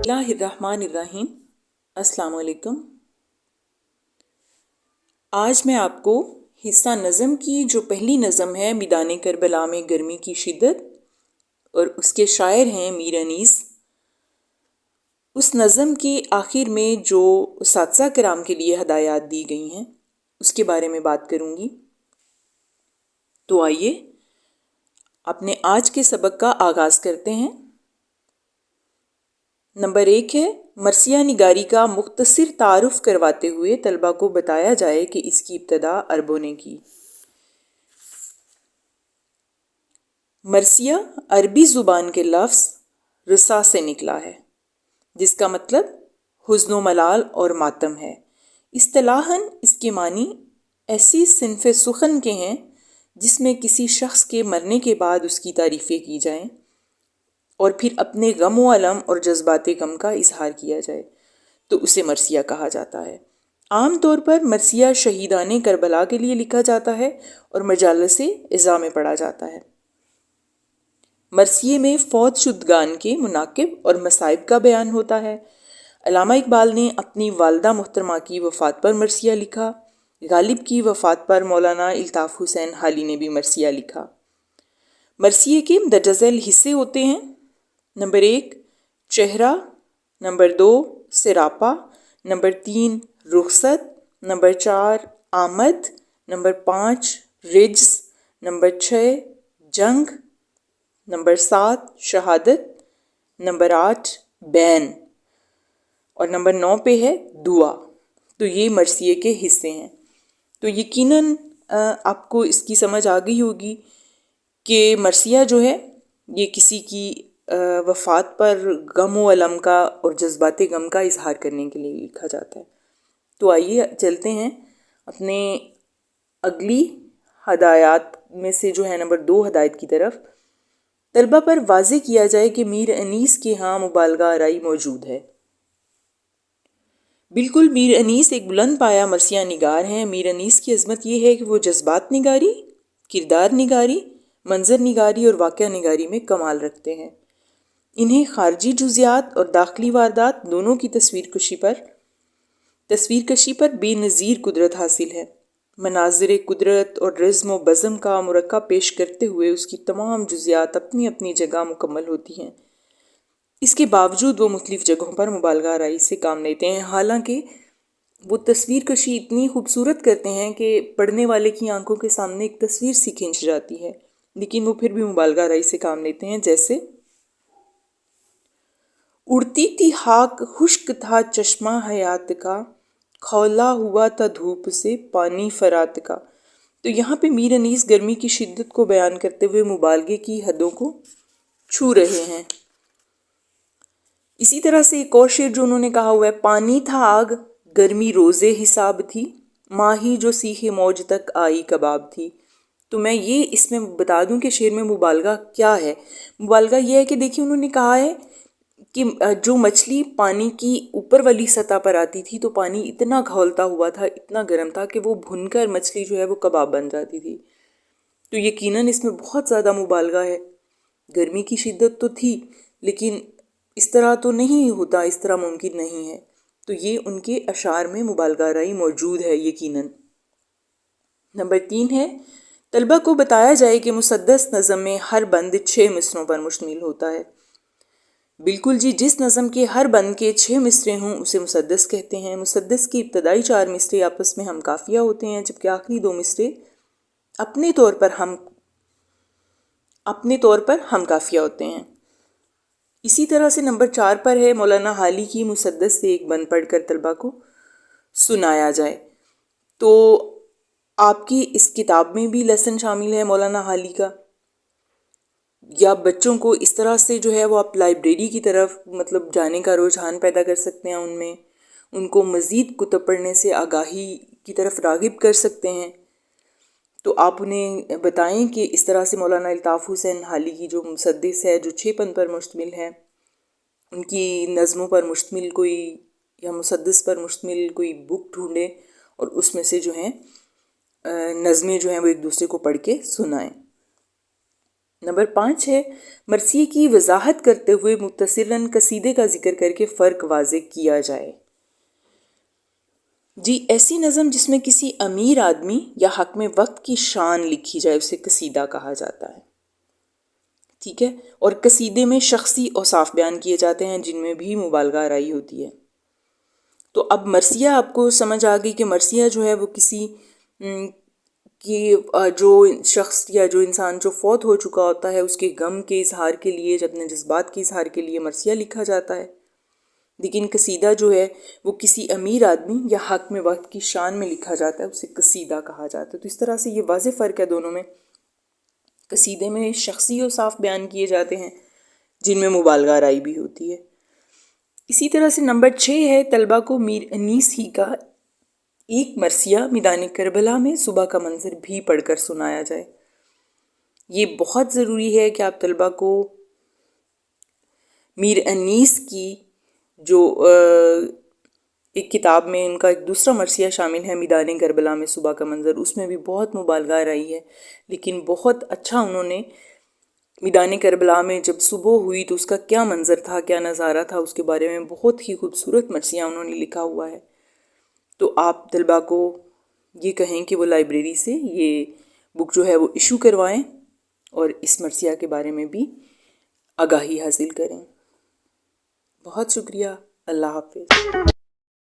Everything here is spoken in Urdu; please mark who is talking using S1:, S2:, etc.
S1: اللہ الرحمن الرحیم۔ السلام علیکم۔ آج میں آپ کو حصہ نظم کی جو پہلی نظم ہے میدان کربلا میں گرمی کی شدت، اور اس کے شاعر ہیں میر انیس، اس نظم کے آخر میں جو اساتذہ کرام کے لیے ہدایات دی گئی ہیں اس کے بارے میں بات کروں گی۔ تو آئیے اپنے آج کے سبق کا آغاز کرتے ہیں۔ نمبر 1 ہے مرثیہ نگاری کا مختصر تعارف کرواتے ہوئے طلبہ کو بتایا جائے کہ اس کی ابتدا عربوں نے کی۔ مرثیہ عربی زبان کے لفظ رثا سے نکلا ہے، جس کا مطلب حزن و ملال اور ماتم ہے۔ اصطلاحاً اس کے معنی ایسی صنف سخن کے ہیں جس میں کسی شخص کے مرنے کے بعد اس کی تعریفیں کی جائیں اور پھر اپنے غم و الم اور جذبات غم کا اظہار کیا جائے تو اسے مرثیہ کہا جاتا ہے۔ عام طور پر مرثیہ شہیدان کربلا کے لیے لکھا جاتا ہے اور مجالس عزا میں پڑھا جاتا ہے۔ مرثیے میں فوت شدگان کے مناقب اور مصائب کا بیان ہوتا ہے۔ علامہ اقبال نے اپنی والدہ محترمہ کی وفات پر مرثیہ لکھا۔ غالب کی وفات پر مولانا الطاف حسین حالی نے بھی مرثیہ لکھا۔ مرثیے کے مندرجہ ذیل حصے ہوتے ہیں: نمبر 1 چہرہ، نمبر 2 سراپا، نمبر 3 رخصت، نمبر 4 آمد، نمبر 5 رجز، نمبر 6 جنگ، نمبر 7 شہادت، نمبر 8 بین، اور نمبر 9 پہ ہے دعا۔ تو یہ مرثیے کے حصے ہیں۔ تو یقیناً آپ کو اس کی سمجھ آ گئی ہوگی کہ مرثیہ جو ہے یہ کسی کی وفات پر غم و الم کا اور جذبات غم کا اظہار کرنے کے لیے لکھا جاتا ہے۔ تو آئیے چلتے ہیں اپنے اگلی ہدایات میں سے جو ہے نمبر 2 ہدایت کی طرف۔ طلبہ پر واضح کیا جائے کہ میر انیس کے ہاں مبالغہ آرائی موجود ہے۔ بالکل میر انیس ایک بلند پایہ مرثیہ نگار ہیں۔ میر انیس کی عظمت یہ ہے کہ وہ جذبات نگاری، کردار نگاری، منظر نگاری اور واقعہ نگاری میں کمال رکھتے ہیں۔ انہیں خارجی جزیات اور داخلی واردات دونوں کی تصویر کشی پر بے نظیر قدرت حاصل ہے۔ مناظر قدرت اور رزم و بزم کا مرکب پیش کرتے ہوئے اس کی تمام جزیات اپنی اپنی جگہ مکمل ہوتی ہیں۔ اس کے باوجود وہ مختلف جگہوں پر مبالغہ آرائی سے کام لیتے ہیں، حالانکہ وہ تصویر کشی اتنی خوبصورت کرتے ہیں کہ پڑھنے والے کی آنکھوں کے سامنے ایک تصویر سی کھنچ جاتی ہے، لیکن وہ پھر بھی مبالغہ آرائی سے کام لیتے ہیں۔ جیسے اڑتی تھی خاک خشک تھا چشمہ حیات کا، کھولا ہوا تھا دھوپ سے پانی فرات کا۔ تو یہاں پہ میر انیس گرمی کی شدت کو بیان کرتے ہوئے مبالغے کی حدوں کو چھو رہے ہیں۔ اسی طرح سے ایک اور شعر جو انہوں نے کہا ہوا ہے: پانی تھا آگ گرمی روزے حساب تھی، ماہی جو سیخ موج تک آئی کباب تھی۔ تو میں یہ اس میں بتا دوں کہ شعر میں مبالغہ کیا ہے۔ مبالغہ یہ ہے کہ دیکھیے انہوں نے کہا ہے کہ جو مچھلی پانی کی اوپر والی سطح پر آتی تھی تو پانی اتنا کھولتا ہوا تھا، اتنا گرم تھا کہ وہ بھن کر مچھلی جو ہے وہ کباب بن جاتی تھی۔ تو یقیناً اس میں بہت زیادہ مبالغہ ہے۔ گرمی کی شدت تو تھی لیکن اس طرح تو نہیں ہوتا، اس طرح ممکن نہیں ہے۔ تو یہ ان کے اشعار میں مبالغہ آرائی موجود ہے یقیناً۔ نمبر 3 ہے طلبہ کو بتایا جائے کہ مسدس نظم میں ہر بند 6 مصرعوں پر مشتمل ہوتا ہے۔ بالکل جی، جس نظم کے ہر بند کے 6 مصرعے ہوں اسے مسدس کہتے ہیں۔ مسدس کی ابتدائی 4 مصرعے آپس میں ہم قافیہ ہوتے ہیں، جبکہ آخری 2 مصرعے اپنے طور پر ہم قافیہ ہوتے ہیں۔ اسی طرح سے نمبر 4 پر ہے مولانا حالی کی مسدس سے ایک بند پڑھ کر طلبہ کو سنایا جائے۔ تو آپ کی اس کتاب میں بھی لیسن شامل ہے مولانا حالی کا، یا بچوں کو اس طرح سے جو ہے وہ آپ لائبریری کی طرف جانے کا رجحان پیدا کر سکتے ہیں، ان کو مزید کتب پڑھنے سے آگاہی کی طرف راغب کر سکتے ہیں۔ تو آپ انہیں بتائیں کہ اس طرح سے مولانا الطاف حسین حالی کی جو مسدس ہے جو 6 بند پر مشتمل ہے، ان کی نظموں پر مشتمل کوئی یا مسدس پر مشتمل کوئی بک ڈھونڈیں اور اس میں سے جو ہیں نظمیں جو ہیں وہ ایک دوسرے کو پڑھ کے سنائیں۔ نمبر 5 ہے مرثیے کی وضاحت کرتے ہوئے مختصراً قصیدے کا ذکر کر کے فرق واضح کیا جائے۔ جی ایسی نظم جس میں کسی امیر آدمی یا حاکم وقت کی شان لکھی جائے اسے قصیدہ کہا جاتا ہے، ٹھیک ہے، اور قصیدے میں شخصی اوصاف بیان کیے جاتے ہیں جن میں بھی مبالغہ آرائی ہوتی ہے۔ تو اب مرثیہ آپ کو سمجھ آ گئی کہ مرثیہ جو ہے وہ کسی کہ جو شخص یا جو انسان جو فوت ہو چکا ہوتا ہے اس کے غم کے اظہار کے لیے، اپنے جذبات کے اظہار کے لیے مرثیہ لکھا جاتا ہے، لیکن قصیدہ جو ہے وہ کسی امیر آدمی یا حاکم وقت کی شان میں لکھا جاتا ہے، اسے قصیدہ کہا جاتا ہے۔ تو اس طرح سے یہ واضح فرق ہے دونوں میں۔ قصیدے میں شخصی اوصاف بیان کیے جاتے ہیں جن میں مبالغہ آرائی بھی ہوتی ہے۔ اسی طرح سے نمبر 6 ہے طلبہ کو میر انیس ہی کا ایک مرثیہ میدان کربلا میں صبح کا منظر بھی پڑھ کر سنایا جائے۔ یہ بہت ضروری ہے کہ آپ طلبہ کو میر انیس کی جو ایک کتاب میں ان کا ایک دوسرا مرثیہ شامل ہے میدان کربلا میں صبح کا منظر، اس میں بھی بہت مبالغہ آرائی ہے، لیکن بہت اچھا انہوں نے میدان کربلا میں جب صبح ہوئی تو اس کا کیا منظر تھا، کیا نظارہ تھا، اس کے بارے میں بہت ہی خوبصورت مرثیہ انہوں نے لکھا ہوا ہے۔ تو آپ طلبہ کو یہ کہیں کہ وہ لائبریری سے یہ بک جو ہے وہ ایشو کروائیں اور اس مرثیہ کے بارے میں بھی آگاہی حاصل کریں۔ بہت شکریہ، اللہ حافظ۔